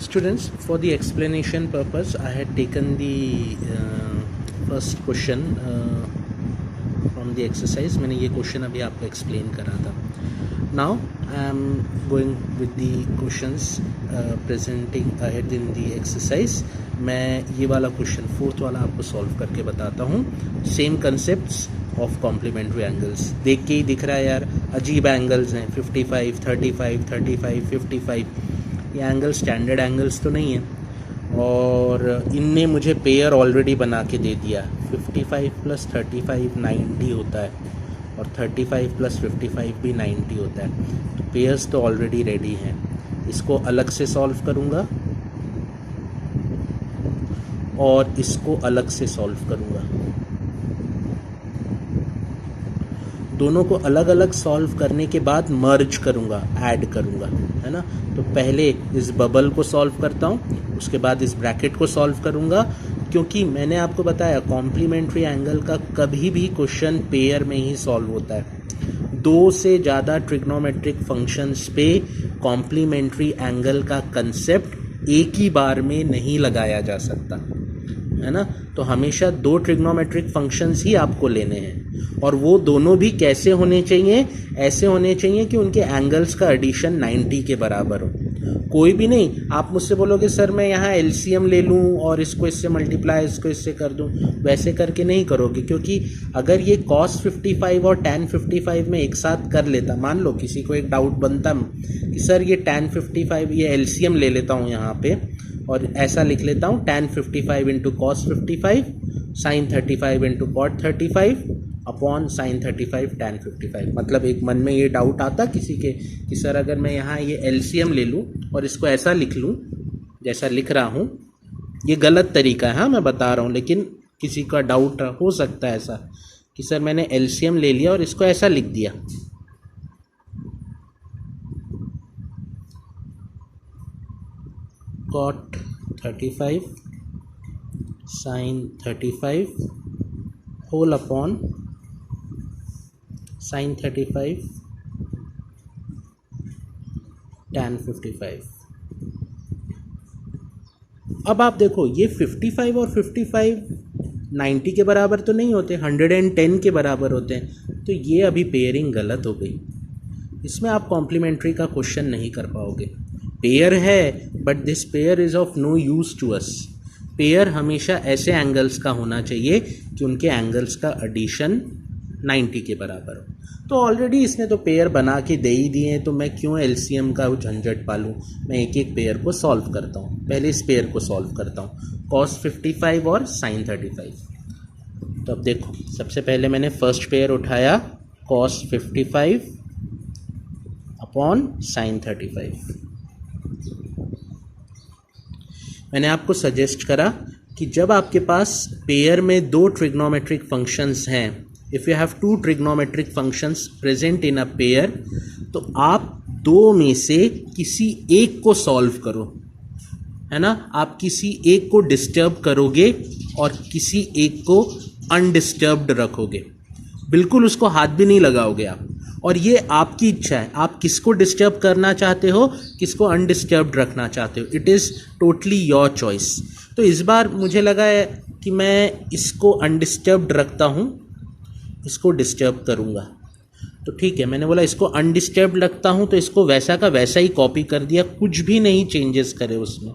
Students, for the explanation purpose, I had taken the first question from the exercise. मैंने ये question अभी आपको explain करा था. Now I am going with the questions presenting ahead in the exercise. मैं ये वाला question fourth वाला आपको solve करके बताता हूँ. Same concepts of complementary angles. देख के ही दिख रहा है यार, अजीब angles हैं. 55, 35, 35, 55. ये एंगल स्टैंडर्ड एंगल्स तो नहीं है और इनने मुझे पेयर ऑलरेडी बना के दे दिया. 55 + 35 90 होता है और 35 + 55 भी 90 होता है. तो पेयर्स तो ऑलरेडी रेडी हैं. इसको अलग से सॉल्व करूँगा और इसको अलग से सॉल्व करूँगा. दोनों को अलग अलग सॉल्व करने के बाद मर्ज करूँगा, ऐड करूँगा, है ना. तो पहले इस बबल को सॉल्व करता हूँ, उसके बाद इस ब्रैकेट को सॉल्व करूँगा, क्योंकि मैंने आपको बताया कॉम्प्लीमेंट्री एंगल का कभी भी क्वेश्चन पेयर में ही सॉल्व होता है. दो से ज़्यादा ट्रिग्नोमेट्रिक फंक्शंस पे कॉम्प्लीमेंट्री एंगल का कंसेप्ट एक ही बार में नहीं लगाया जा सकता, है ना. तो हमेशा दो ट्रिग्नोमेट्रिक फंक्शंस ही आपको लेने हैं और वो दोनों भी कैसे होने चाहिए, ऐसे होने चाहिए कि उनके एंगल्स का एडिशन 90 के बराबर हो. कोई भी नहीं. आप मुझसे बोलोगे सर मैं यहाँ एलसीएम ले लूँ और इसको इससे मल्टीप्लाई इसको इससे कर दूँ, वैसे करके नहीं करोगे, क्योंकि अगर ये cos 55 और tan 55 में एक साथ कर लेता, मान लो किसी को एक डाउट बनता कि सर ये tan 55 ये एलसीएम ले लेता हूँ यहाँ पे और ऐसा लिख लेता हूँ tan 55 × cos 55 sin 35 × cot 35 upon sin 35 tan 55. मतलब एक मन में ये डाउट आता किसी के कि सर अगर मैं यहाँ ये एलसीएम ले लूँ और इसको ऐसा लिख लूँ जैसा लिख रहा हूँ, ये गलत तरीका है, हाँ मैं बता रहा हूँ, लेकिन किसी का डाउट हो सकता है ऐसा कि सर मैंने एलसीएम ले लिया और इसको ऐसा लिख दिया. cot 35 sin 35 whole upon sin 35 tan 55. अब आप देखो ये 55 और 55 90 के बराबर तो नहीं होते, 110 के बराबर होते हैं. तो ये अभी पेयरिंग गलत हो गई. इसमें आप कॉम्प्लीमेंट्री का क्वेश्चन नहीं कर पाओगे. पेयर है but this pair is of no use to us. Pair हमेशा ऐसे एंगल्स का होना चाहिए कि उनके एंगल्स का एडिशन 90 के बराबर हो. तो ऑलरेडी इसने तो पेयर बना के दे ही दिए हैं, तो मैं क्यों एलसीएम का झंझट पालूँ. मैं एक एक पेयर को सॉल्व करता हूँ. पहले इस पेयर को सॉल्व करता हूँ, cos 55 और sin 35. तो अब देखो, सबसे पहले मैंने फर्स्ट पेयर उठाया cos 55 अपॉन sin 35. मैंने आपको सजेस्ट करा कि जब आपके पास पेयर में दो ट्रिग्नोमेट्रिक फंक्शंस हैं, if you have two trigonometric functions present in a pair, तो आप दो में से किसी एक को सॉल्व करो, है ना. आप किसी एक को डिस्टर्ब करोगे और किसी एक को अनडिस्टर्ब्ड रखोगे. बिल्कुल उसको हाथ भी नहीं लगाओगे आप. और ये आपकी इच्छा है, आप किसको डिस्टर्ब करना चाहते हो, किसको अनडिस्टर्ब्ड रखना चाहते हो. It is totally your choice. तो इस बार मुझे लगा है कि मैं इसको अनडिस्टर्ब्ड रखता हूँ, इसको डिस्टर्ब करूँगा. तो ठीक है, मैंने बोला इसको अनडिस्टर्ब्ड रखता हूँ, तो इसको वैसा का वैसा ही कॉपी कर दिया, कुछ भी नहीं चेंजेस करे उसमें.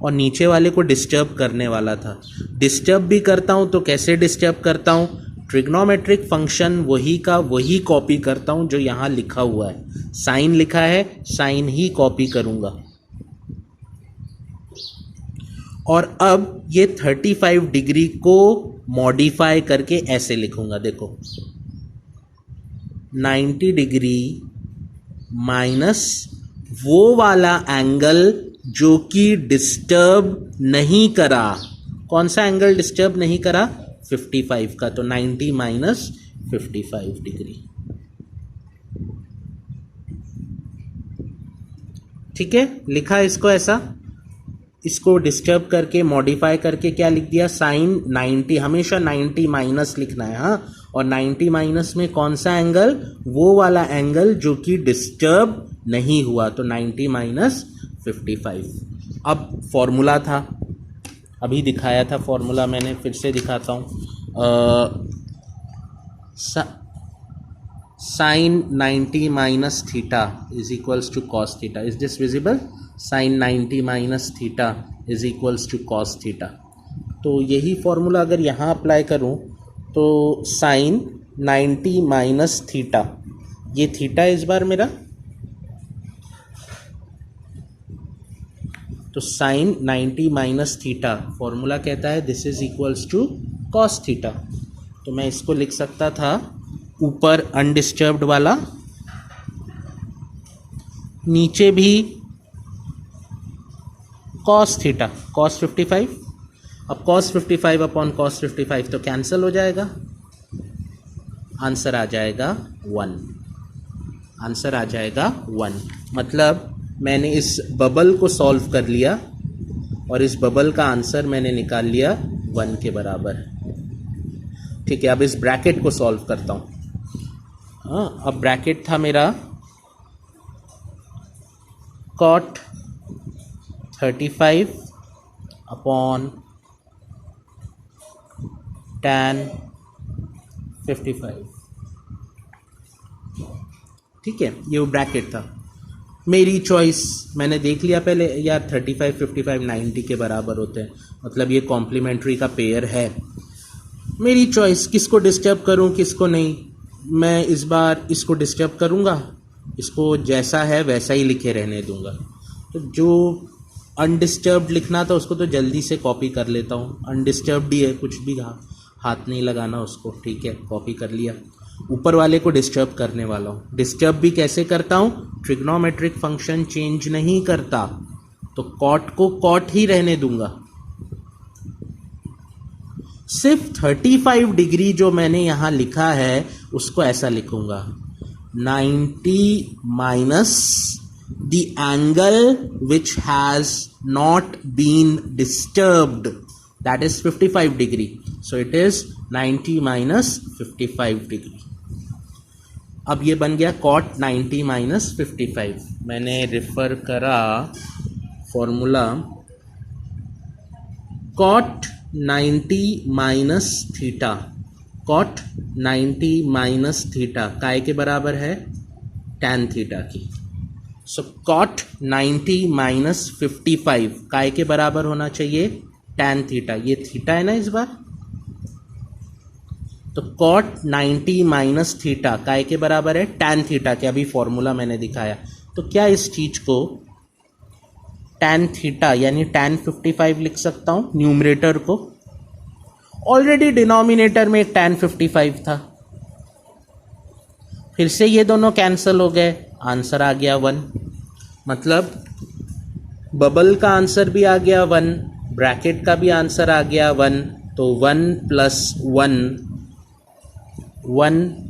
और नीचे वाले को डिस्टर्ब करने वाला था. डिस्टर्ब भी करता हूँ तो कैसे डिस्टर्ब करता हूँ, ट्रिग्नोमेट्रिक फंक्शन वही का वही कॉपी करता हूँ जो यहाँ लिखा हुआ है. साइन लिखा है, साइन ही कॉपी करूँगा. और अब ये 35 डिग्री को मॉडिफाई करके ऐसे लिखूँगा. देखो 90 डिग्री माइनस वो वाला एंगल जो कि डिस्टर्ब नहीं करा. कौन सा एंगल डिस्टर्ब नहीं करा, 55 का. तो 90 माइनस 55 डिग्री. ठीक है, लिखा इसको ऐसा. इसको डिस्टर्ब करके मॉडिफाई करके क्या लिख दिया, साइन 90. हमेशा 90 माइनस लिखना है, हाँ. और 90 माइनस में कौन सा एंगल, वो वाला एंगल जो कि डिस्टर्ब नहीं हुआ तो 90 माइनस 55। अब फॉर्मूला था, अभी दिखाया था फॉर्मूला मैंने, फिर से दिखाता हूँ। Sine 90 minus theta is equals to cos theta. Is this visible? Sine 90 minus theta is equals to cos theta. तो यही फॉर्मूला अगर यहाँ अप्लाई करूँ तो साइन 90 माइनस थीटा, ये थीटा इस बार मेरा, तो साइन 90 माइनस थीटा फॉर्मूला कहता है this is equals to cos theta. तो मैं इसको लिख सकता था ऊपर अनडिस्टर्ब्ड वाला, नीचे भी कॉस थीटा, कॉस 55। अब कॉस 55 अपॉन कॉस 55 तो कैंसिल हो जाएगा, आंसर आ जाएगा 1। आंसर आ जाएगा 1। मतलब मैंने इस बबल को सॉल्व कर लिया और इस बबल का आंसर मैंने निकाल लिया 1 के बराबर। ठीक है, अब इस ब्रैकेट को सॉल्व करता हूँ। हाँ, अब ब्रैकेट था मेरा कॉट 35 अपॉन टैन 55। ठीक है, ये वो ब्रैकेट था। मेरी चॉइस, मैंने देख लिया पहले यार 35, 55, 90 के बराबर होते हैं, मतलब ये कॉम्प्लीमेंट्री का पेयर है। मेरी चॉइस, किसको डिस्टर्ब करूं किसको नहीं। मैं इस बार इसको डिस्टर्ब करूंगा, इसको जैसा है वैसा ही लिखे रहने दूंगा। तो जो अनडिस्टर्ब्ड लिखना था उसको तो जल्दी से कॉपी कर लेता हूँ। अनडिस्टर्ब्ड ही है, कुछ भी हाथ नहीं लगाना उसको। ठीक है, कॉपी कर लिया। ऊपर वाले को डिस्टर्ब करने वाला हूँ। डिस्टर्ब भी कैसे करता हूँ? ट्रिग्नोमेट्रिक फंक्शन चेंज नहीं करता, तो कॉट को कॉट ही रहने दूंगा। सिर्फ 35 डिग्री जो मैंने यहाँ लिखा है उसको ऐसा लिखूंगा, 90 minus the angle which has not been disturbed, that is 55 degree. So it is 90 minus 55 degree. अब ये बन गया कॉट 90 माइनस 55। मैंने रेफर करा formula cot 90 minus theta. Cot 90 minus theta काय के बराबर है? टैन थीटा की। सो कॉट 90 माइनस 55 काय के बराबर होना चाहिए? Tan theta. ये थीटा है ना इस बार, तो कॉट 90 माइनस थीटा काय के बराबर है? टैन थीटा के। अभी फॉर्मूला मैंने दिखाया। तो क्या इस चीज को टैन थीटा यानी टैन 55 लिख सकता हूं न्यूमरेटर को? ऑलरेडी डिनोमिनेटर में एक टैन 55 था, फिर से ये दोनों कैंसिल हो गए, आंसर आ गया 1। मतलब बबल का आंसर भी आ गया 1, ब्रैकेट का भी आंसर आ गया 1। तो 1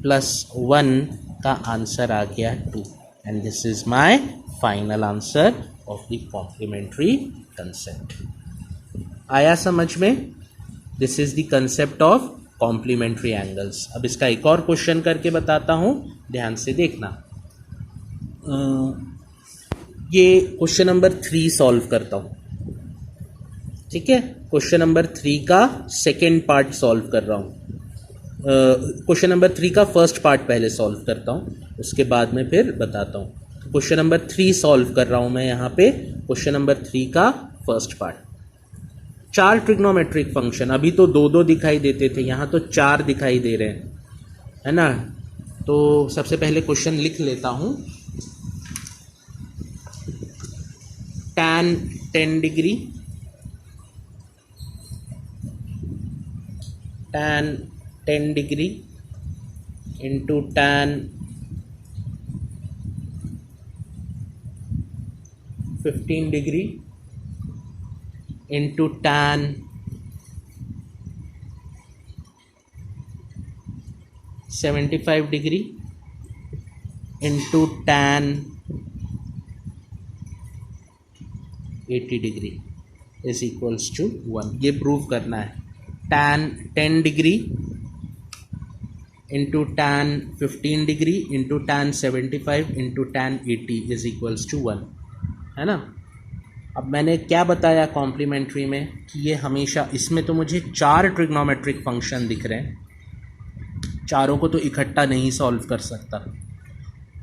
प्लस 1 का आंसर आ गया 2। And this is my final answer of the complementary concept. आया समझ में? This is the concept of complementary angles. अब इसका एक और क्वेश्चन करके बताता हूं, ध्यान से देखना। ये क्वेश्चन नंबर 3 सॉल्व करता हूं। ठीक है, क्वेश्चन नंबर 3 का सेकेंड पार्ट सॉल्व कर रहा हूं। क्वेश्चन नंबर 3 का फर्स्ट पार्ट पहले सॉल्व करता हूं, उसके बाद में फिर बताता हूं। क्वेश्चन नंबर 3 सॉल्व कर रहा हूं मैं यहाँ पे। क्वेश्चन नंबर 3 का फर्स्ट पार्ट, 4 ट्रिग्नोमेट्रिक फंक्शन। अभी तो 2-2 दिखाई देते थे, यहाँ तो 4 दिखाई दे रहे हैं, है ना। तो सबसे पहले क्वेश्चन लिख लेता हूँ। tan 10 degree, tan 10 degree into tan 15 degree into tan 75 degree into tan 80 degree is equals to 1। ये प्रूव करना है। tan 10 degree into tan 15 degree into tan 75 into tan 80 is equals to 1, है ना। अब मैंने क्या बताया कॉम्प्लीमेंट्री में कि ये हमेशा, इसमें तो मुझे 4 ट्रिग्नोमेट्रिक फंक्शन दिख रहे हैं, चारों को तो इकट्ठा नहीं सॉल्व कर सकता।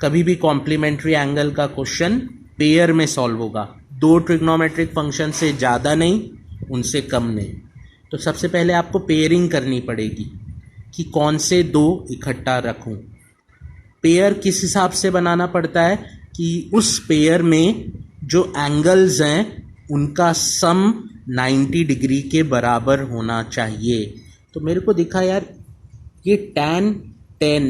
कभी भी कॉम्प्लीमेंट्री एंगल का क्वेश्चन पेयर में सॉल्व होगा, 2 ट्रिग्नोमेट्रिक फंक्शन से ज़्यादा नहीं, उनसे कम नहीं। तो सबसे पहले आपको पेयरिंग करनी पड़ेगी कि कौन से 2 इकट्ठा रखूं। पेयर किस हिसाब से बनाना पड़ता है कि उस पेयर में जो एंगल्स हैं उनका सम 90 डिग्री के बराबर होना चाहिए। तो मेरे को दिखा यार, ये tan 10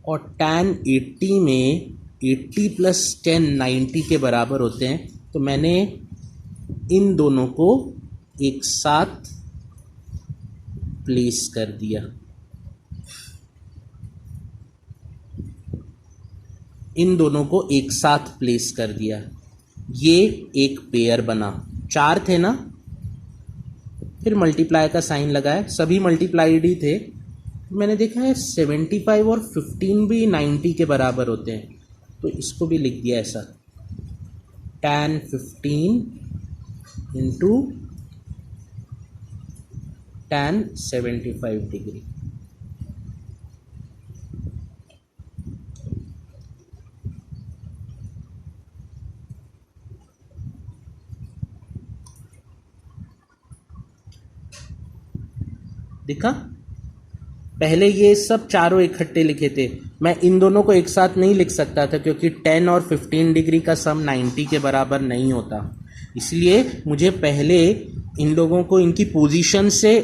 और tan 80 में 80 प्लस 10 90 के बराबर होते हैं, तो मैंने इन दोनों को एक साथ प्लेस कर दिया। इन दोनों को एक साथ प्लेस कर दिया, ये एक पेयर बना। 4 थे ना, फिर मल्टीप्लाई का साइन लगाया, सभी मल्टीप्लाइड ही थे। मैंने देखा है 75 और 15 भी 90 के बराबर होते हैं, तो इसको भी लिख दिया ऐसा, tan 15 इंटू tan 75 डिग्री। दिखा, पहले ये सब चारों इकट्ठे लिखे थे, मैं इन दोनों को एक साथ नहीं लिख सकता था क्योंकि 10 और 15 डिग्री का सम 90 के बराबर नहीं होता, इसलिए मुझे पहले इन लोगों को इनकी पोजीशन से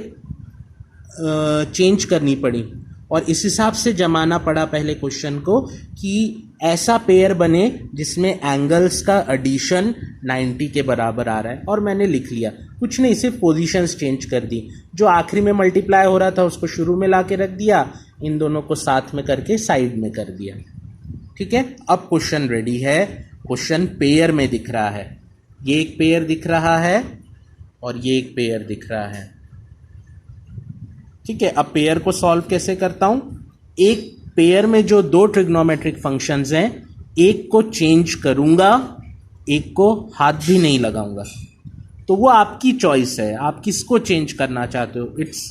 चेंज करनी पड़ी और इस हिसाब से जमाना पड़ा पहले क्वेश्चन को कि ऐसा पेयर बने जिसमें एंगल्स का एडिशन 90 के बराबर आ रहा है, और मैंने लिख लिया। कुछ नहीं, सिर्फ पोजीशंस चेंज कर दी, जो आखिरी में मल्टीप्लाई हो रहा था उसको शुरू में ला के रख दिया, इन दोनों को साथ में करके साइड में कर दिया। ठीक है, अब क्वेश्चन रेडी है। क्वेश्चन पेयर में दिख रहा है, ये एक पेयर दिख रहा है और ये एक पेयर दिख रहा है। ठीक है, अब पेयर को सॉल्व कैसे करता हूं? एक पेयर में जो 2 ट्रिग्नोमेट्रिक फंक्शंस हैं, एक को चेंज करूंगा, एक को हाथ भी नहीं लगाऊंगा। तो वो आपकी चॉइस है, आप किसको चेंज करना चाहते हो, इट्स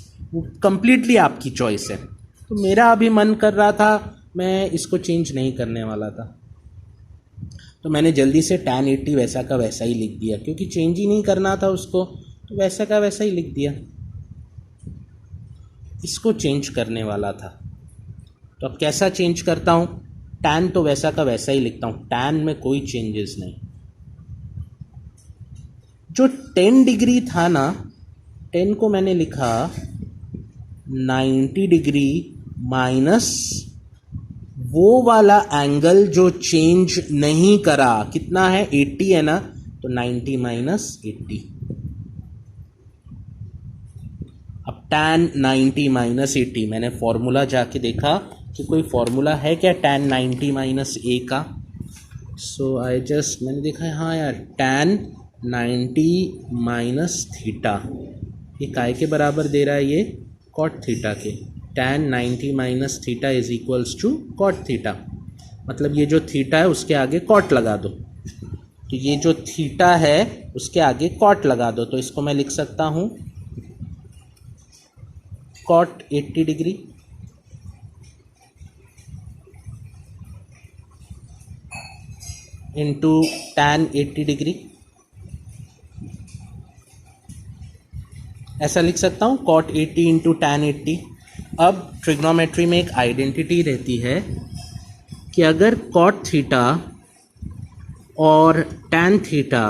कंप्लीटली आपकी चॉइस है। तो मेरा अभी मन कर रहा था, मैं इसको चेंज नहीं करने वाला था, तो मैंने जल्दी से tan 80 वैसा का वैसा ही लिख दिया, क्योंकि चेंज ही नहीं करना था उसको, तो वैसा का वैसा ही लिख दिया। इसको चेंज करने वाला था, तो अब कैसा चेंज करता हूँ? tan तो वैसा का वैसा ही लिखता हूँ, tan में कोई चेंजेस नहीं। जो 10 डिग्री था ना, 10 को मैंने लिखा 90 डिग्री माइनस वो वाला एंगल जो चेंज नहीं करा, कितना है? 80 है ना, तो 90 माइनस 80। अब tan 90 माइनस 80, मैंने फॉर्मूला जाके देखा कि कोई फॉर्मूला है क्या tan 90 माइनस a का। सो आई जस्ट, मैंने देखा हाँ यार, tan 90 माइनस थीटा, ये काय के बराबर दे रहा है? ये कॉट थीटा के। tan 90 minus theta is equals to cot theta, मतलब ये जो थीटा है उसके आगे कॉट लगा दो, तो ये जो थीटा है उसके आगे कॉट लगा दो, तो इसको मैं लिख सकता हूँ cot 80 degree into tan 80 degree, ऐसा लिख सकता हूँ, कॉट 80 इंटू tan 80। अब ट्रिग्नोमेट्री में एक आइडेंटिटी रहती है कि अगर कॉट थीटा और tan थीटा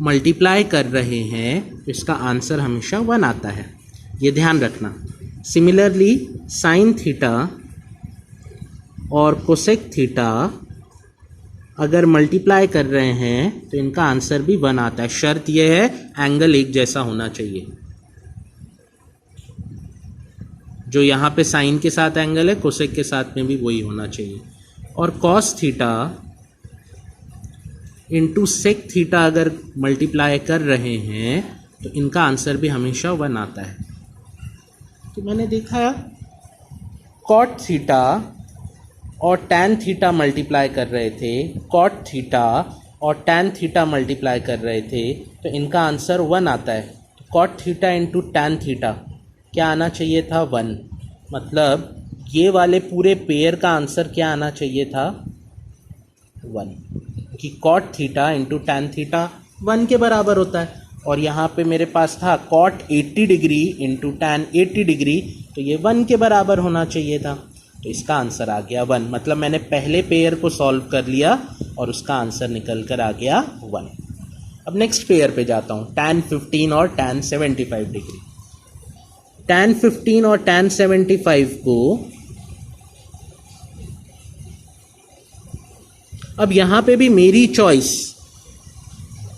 मल्टीप्लाई कर रहे हैं तो इसका आंसर हमेशा 1 आता है, ये ध्यान रखना। सिमिलरली साइन थीटा और कोसेक थीटा अगर मल्टीप्लाई कर रहे हैं तो इनका आंसर भी 1 आता है। शर्त यह है एंगल एक जैसा होना चाहिए, जो यहाँ पे साइन के साथ एंगल है कोसेक के साथ में भी वही होना चाहिए। और cos theta into sec theta अगर मल्टीप्लाई कर रहे हैं तो इनका आंसर भी हमेशा 1 आता है। कि मैंने देखा कॉट थीटा और टैन थीटा मल्टीप्लाई कर रहे थे, कॉट थीटा और टैन थीटा मल्टीप्लाई कर रहे थे, तो इनका आंसर 1 आता है। तो cot theta into tan theta क्या आना चाहिए था? 1। मतलब ये वाले पूरे पेयर का आंसर क्या आना चाहिए था? 1, कि cot theta into tan theta 1 के बराबर होता है। और यहाँ पे मेरे पास था cot 80 degree into tan 80 degree, तो ये 1 के बराबर होना चाहिए था। तो इसका आंसर आ गया 1। मतलब मैंने पहले पेयर को सॉल्व कर लिया और उसका आंसर निकल कर आ गया 1। अब नेक्स्ट पेयर पे जाता हूँ, टैन 15 और टैन 75 डिग्री। टैन 15 और टैन 75 को अब यहाँ पे भी मेरी चॉइस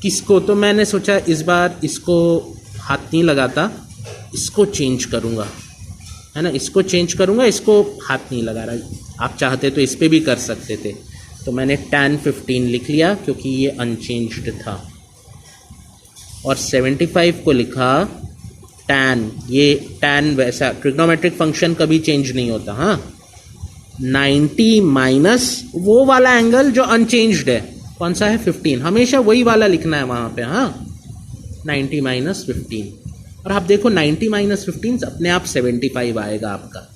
किसको, तो मैंने सोचा इस बार इसको हाथ नहीं लगाता, इसको चेंज करूँगा, है ना, इसको चेंज करूँगा, इसको हाथ नहीं लगा रहा। आप चाहते तो इस पर भी कर सकते थे। तो मैंने टैन 15 लिख लिया क्योंकि ये अनचेंज्ड था, और 75 को लिखा टैन। ये टैन वैसा ट्रिग्नोमेट्रिक फंक्शन कभी चेंज नहीं होता। हाँ, 90 माइनस वो वाला एंगल जो अनचेंज्ड है, कौन सा है? 15। हमेशा वही वाला लिखना है वहाँ पे। हाँ, 90 माइनस 15, और आप देखो 90 माइनस 15 अपने आप 75 आएगा आपका।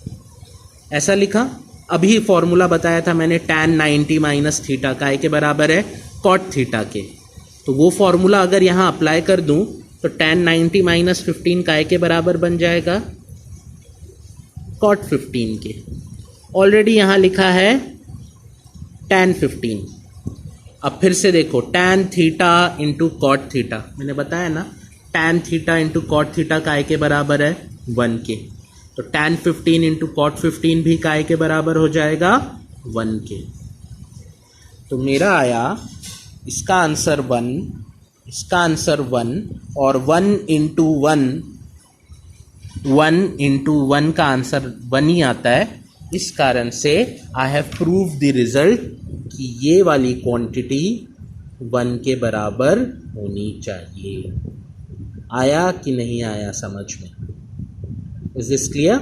ऐसा लिखा। अभी फॉर्मूला बताया था मैंने, टैन 90 माइनस थीटा काय के बराबर है? कॉट थीटा के। तो वो फॉर्मूला अगर यहाँ अप्लाई कर दूँ तो टैन 90 माइनस 15 काय के बराबर बन जाएगा? कॉट 15 के। ऑलरेडी यहाँ लिखा है टैन 15। अब फिर से देखो, tan theta into cot theta, मैंने बताया ना tan theta into cot theta काय के बराबर है? 1 के। तो टैन 15 इंटू कॉट 15 भी काय के बराबर हो जाएगा? 1 के। तो मेरा आया इसका आंसर 1, इसका आंसर 1, और 1 इंटू 1 का आंसर 1 ही आता है। इस कारण से I have prove the result कि ये वाली क्वांटिटी 1 के बराबर होनी चाहिए। आया कि नहीं आया समझ में? Is this clear?